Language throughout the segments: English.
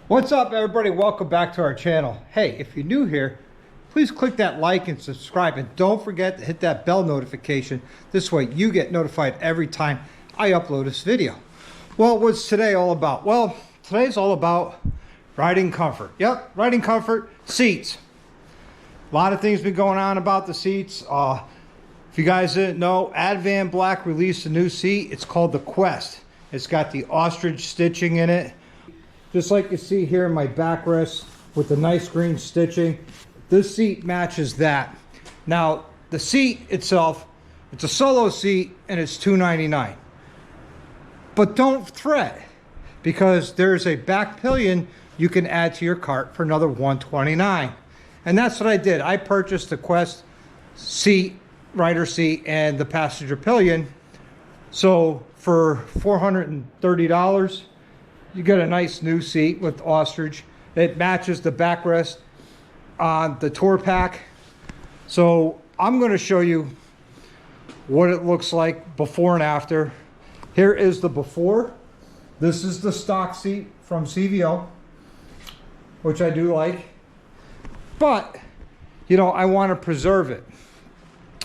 What's up, everybody? Welcome back to our channel. Hey, if you're new here, please click that like and subscribe, and don't forget to hit that bell notification. This way you get notified every time I upload this video. Well, what's today all about? Well, today's all about riding comfort. Yep, riding comfort, seats. A lot of things been going on about the seats. If you guys didn't know, Advanblack released a new seat. It's called the Quest. It's got the ostrich stitching in it, just like you see here in my backrest with the nice green stitching. This seat matches that. Now, the seat itself, it's a solo seat and it's $299. But don't fret, because there's a back pillion you can add to your cart for another $129. And that's what I did. I purchased the Quest seat, rider seat, and the passenger pillion. So for $430, you get a nice new seat with ostrich. It matches the backrest on the tour pack. So I'm going to show you what it looks like before and after. Here is the before. This is the stock seat from CVO, which I do like. But, you know, I want to preserve it.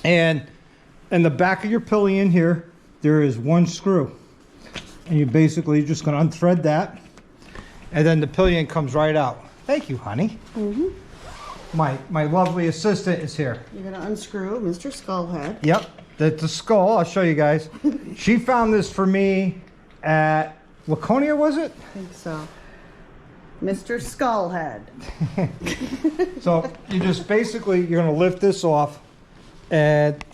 And in the back of your pillion here, there is one screw. And you basically just going to unthread that, and then the pillion comes right out. Thank you, honey. My lovely assistant is here. You're going to unscrew Mr. Skullhead. Yep, that's the skull. I'll show you guys. She found this for me at Laconia, was it? I think so. Mr. Skullhead. So you just basically, you're going to lift this off, and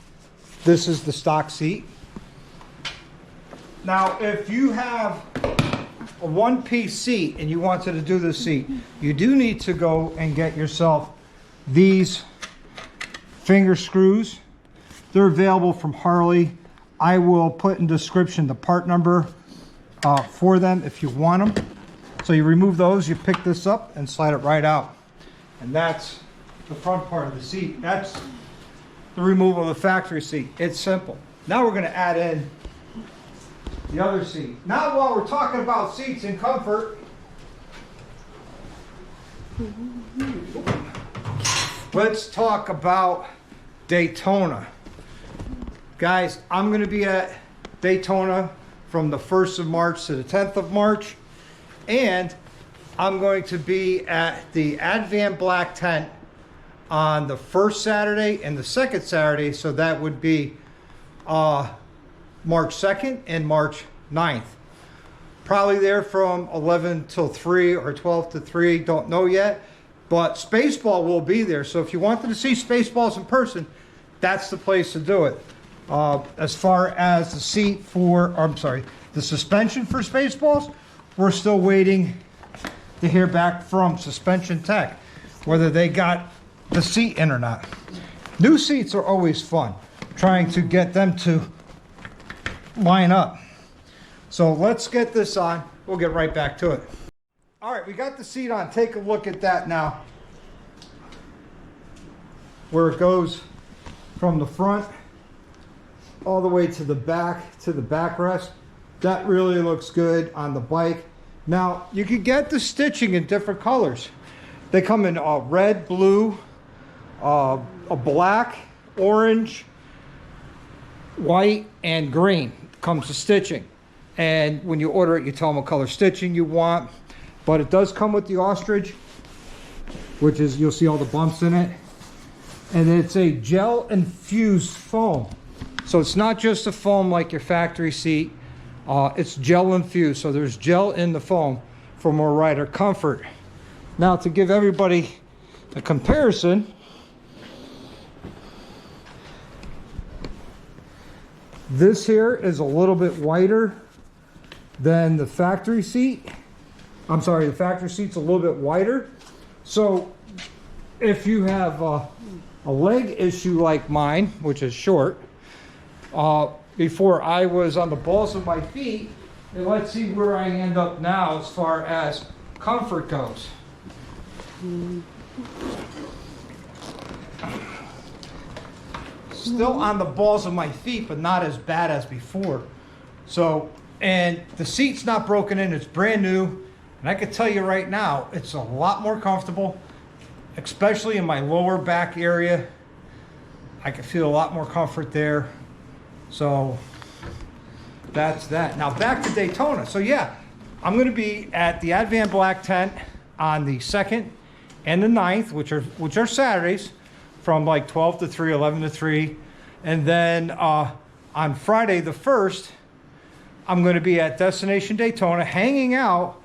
this is the stock seat. Now, if you have a one-piece seat and you wanted to do the seat, you do need to go and get yourself these finger screws. They're available from Harley. I will put in the description the part number for them if you want them. So you remove those, you pick this up and slide it right out. And that's the front part of the seat. That's the removal of the factory seat. It's simple. Now we're going to add in the other seat. Now, while we're talking about seats and comfort, let's talk about Daytona. Guys, I'm going to be at Daytona from the 1st of March to the 10th of March. And I'm going to be at the Advanblack tent on the first Saturday and the second Saturday. So that would be March 2nd and March 9th. Probably there from 11 till 3 or 12 to 3, don't know yet. But Spaceball will be there. So if you wanted to see Spaceballs in person, that's the place to do it. As far as the seat for, the suspension for Spaceballs, we're still waiting to hear back from Suspension Tech, whether they got the seat in or not. New seats are always fun, trying to get them to line up. So let's get this on. We'll get right back to it. All right, we got the seat on. Take a look at that now, where it goes from the front all the way to the backrest. That really looks good on the bike. Now, you can get the stitching in different colors. They come in red, blue, a black, orange, white, and green. Comes the stitching. And when you order it, you tell them what color stitching you want. But it does come with the ostrich, which is, you'll see all the bumps in it. And it's a gel infused foam. So it's not just a foam like your factory seat. It's gel infused, so there's gel in the foam for more rider comfort. Now, to give everybody a comparison, this here is a little bit wider than the factory seat. I'm sorry, the factory seat's a little bit wider. So if you have a leg issue like mine, which is short, before I was on the balls of my feet, and let's see where I end up now as far as comfort goes. Still on the balls of my feet, but not as bad as before. So, and the seat's not broken in, it's brand new. And I can tell you right now, it's a lot more comfortable, especially in my lower back area. I can feel a lot more comfort there. So that's that. Now back to Daytona. So yeah, I'm going to be at the Advanblack tent on the 2nd and the 9th, which are Saturdays, from like 12 to 3, 11 to 3. And then on Friday the 1st, I'm going to be at Destination Daytona, hanging out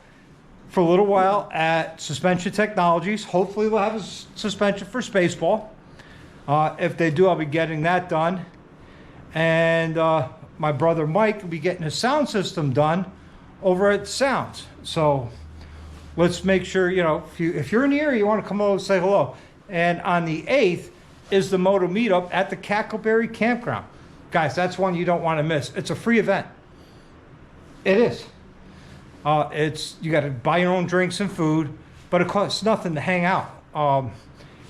for a little while at Suspension Technologies. Hopefully they'll have a suspension for Spaceball. If they do, I'll be getting that done. And my brother Mike will be getting his sound system done over at Sounds. So let's make sure, you know, if you're in the area, you want to come over and say hello. And on the 8th is the Moto Meetup at the Cackleberry Campground. Guys, that's one you don't want to miss. It's a free event. It is. You got to buy your own drinks and food, but it costs nothing to hang out.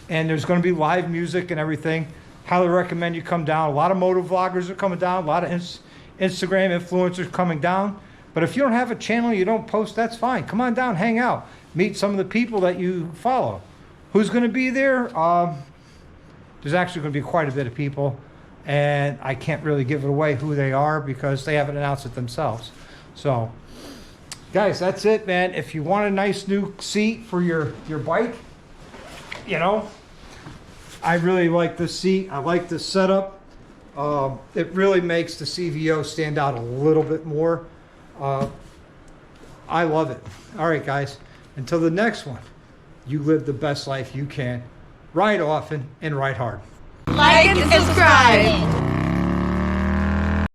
And there's going to be live music and everything. Highly recommend you come down. A lot of moto vloggers are coming down. A lot of Instagram influencers coming down. But if you don't have a channel, you don't post, that's fine. Come on down, hang out. Meet some of the people that you follow. Who's going to be there? There's actually going to be quite a bit of people. And I can't really give it away who they are because they haven't announced it themselves. So, guys, that's it, man. If you want a nice new seat for your bike, you know, I really like this seat. I like this setup. It really makes the CVO stand out a little bit more. I love it. All right, guys. Until the next one, you live the best life you can. Ride often and ride hard. Like and subscribe.